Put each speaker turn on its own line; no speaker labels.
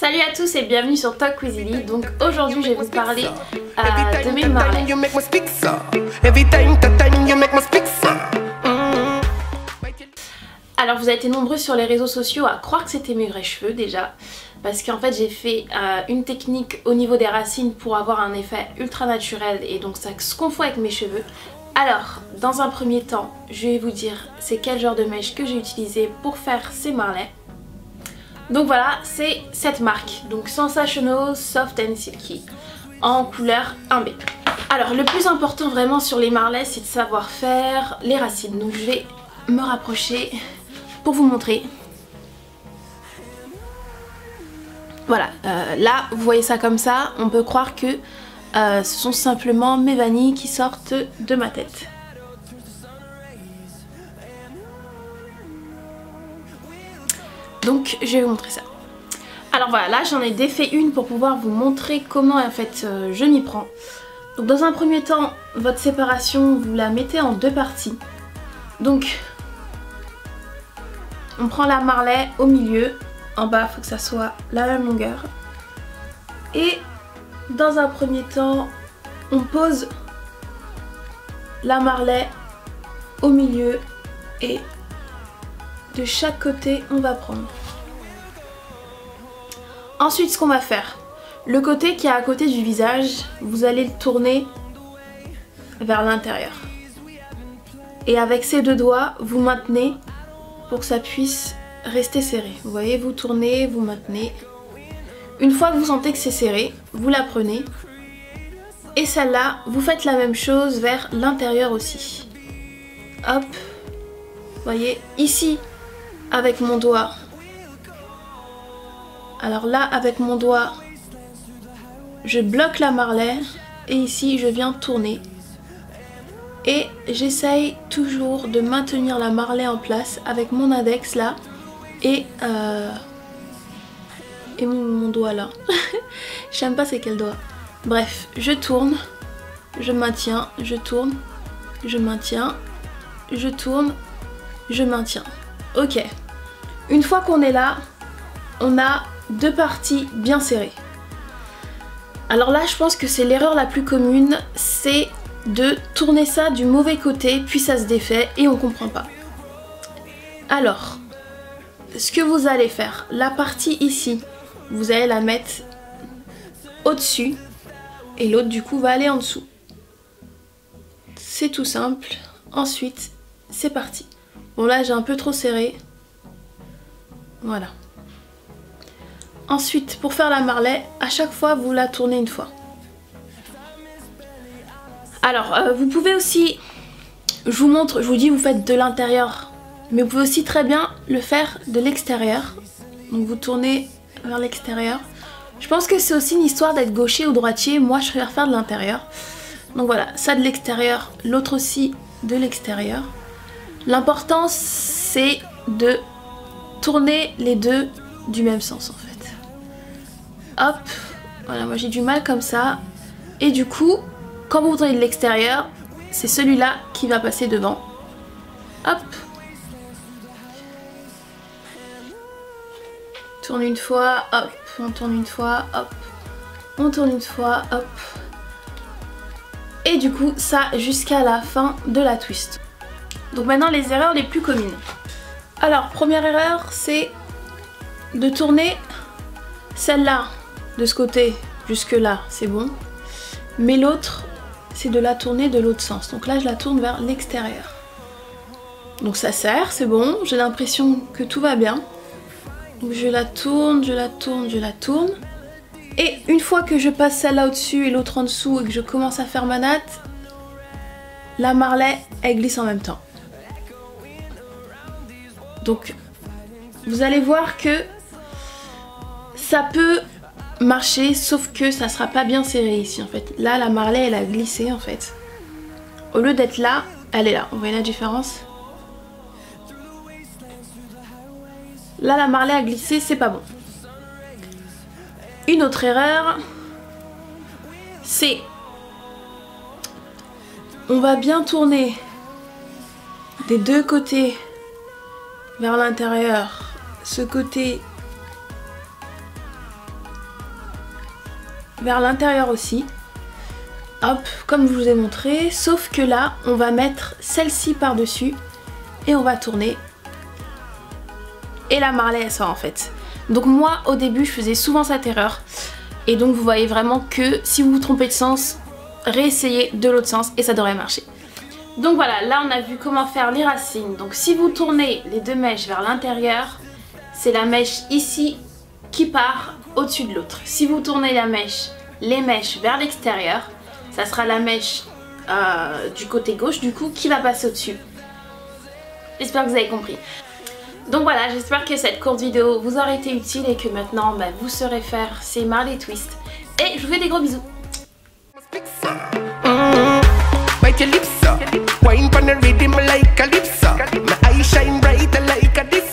Salut à tous et bienvenue sur Talk with Lily. Donc aujourd'hui je vais vous parler de mes marlets. Alors vous avez été nombreux sur les réseaux sociaux à croire que c'était mes vrais cheveux déjà, parce qu'en fait j'ai fait une technique au niveau des racines pour avoir un effet ultra naturel et donc ça se confond avec mes cheveux. Alors dans un premier temps je vais vous dire c'est quel genre de mèche que j'ai utilisé pour faire ces marlets. Donc voilà, c'est cette marque, donc Sensational Soft and Silky, en couleur 1B. Alors le plus important vraiment sur les marlets, c'est de savoir faire les racines. Donc je vais me rapprocher pour vous montrer. Voilà, là vous voyez ça comme ça, on peut croire que ce sont simplement mes vanilles qui sortent de ma tête. Donc je vais vous montrer ça. Alors voilà, là j'en ai défait une pour pouvoir vous montrer comment en fait je m'y prends. Donc dans un premier temps, votre séparation vous la mettez en deux parties. Donc on prend la marlet au milieu, en bas il faut que ça soit la même longueur. Et dans un premier temps, on pose la marlet au milieu et de chaque côté on va prendre. Ensuite ce qu'on va faire, le côté qui est à côté du visage, vous allez le tourner vers l'intérieur. Et avec ces deux doigts, vous maintenez pour que ça puisse rester serré. Vous voyez, vous tournez, vous maintenez. Une fois que vous sentez que c'est serré, vous la prenez. Et celle-là, vous faites la même chose vers l'intérieur aussi. Hop, vous voyez, ici, avec mon doigt. Alors là, avec mon doigt, je bloque la marlet et ici, je viens tourner. Et j'essaye toujours de maintenir la marlet en place avec mon index là et mon doigt là. Je sais même pas c'est quel doigt. Bref, je tourne, je maintiens, je tourne, je maintiens, je tourne, je maintiens. Ok. Une fois qu'on est là, on a deux parties bien serrées. Alors là, je pense que c'est l'erreur la plus commune, c'est de tourner ça du mauvais côté, puis ça se défait et on comprend pas. Alors, ce que vous allez faire, la partie ici, vous allez la mettre au-dessus et l'autre du coup va aller en dessous. C'est tout simple. Ensuite, c'est parti. Bon là, j'ai un peu trop serré. Voilà. Ensuite, pour faire la marlet, à chaque fois, vous la tournez une fois. Alors, vous pouvez aussi, je vous montre, je vous dis, vous faites de l'intérieur, mais vous pouvez aussi très bien le faire de l'extérieur. Donc vous tournez vers l'extérieur. Je pense que c'est aussi une histoire d'être gaucher ou droitier. Moi, je préfère faire de l'intérieur. Donc voilà, ça de l'extérieur, l'autre aussi de l'extérieur. L'important, c'est de tourner les deux du même sens en fait. Hop, voilà, moi j'ai du mal comme ça. Et du coup, quand vous tournez de l'extérieur, c'est celui-là qui va passer devant. Hop. Tourne une fois, hop. On tourne une fois, hop. On tourne une fois, hop. Et du coup, ça jusqu'à la fin de la twist. Donc maintenant, les erreurs les plus communes. Alors, première erreur, c'est de tourner celle-là de ce côté jusque là, c'est bon. Mais l'autre, c'est de la tourner de l'autre sens. Donc là, je la tourne vers l'extérieur. Donc ça sert, c'est bon. J'ai l'impression que tout va bien. Donc je la tourne, je la tourne, je la tourne. Et une fois que je passe celle-là au-dessus et l'autre en dessous et que je commence à faire ma natte, la marlet, elle glisse en même temps. Donc, vous allez voir que ça peut marcher, sauf que ça sera pas bien serré ici en fait. Là, la marlet, elle a glissé en fait. Au lieu d'être là, elle est là. Vous voyez la différence? Là, la marlet a glissé, c'est pas bon. Une autre erreur, c'est on va bien tourner des deux côtés vers l'intérieur, ce côté vers l'intérieur aussi. Hop, comme je vous ai montré, sauf que là, on va mettre celle-ci par-dessus et on va tourner. Et la marlée, elle sort en fait. Donc moi, au début, je faisais souvent cette erreur. Et donc vous voyez vraiment que si vous vous trompez de sens, réessayez de l'autre sens et ça devrait marcher. Donc voilà, là on a vu comment faire les racines. Donc si vous tournez les deux mèches vers l'intérieur, c'est la mèche ici qui part au-dessus de l'autre. Si vous tournez les mèches vers l'extérieur, ça sera la mèche du côté gauche du coup qui va passer au-dessus. J'espère que vous avez compris. Donc voilà, j'espère que cette courte vidéo vous aura été utile et que maintenant vous saurez faire ces marley twists. Et je vous fais des gros bisous.
Bite your lips, wine pon the rhythm like calypso. My eyes shine bright like a disco.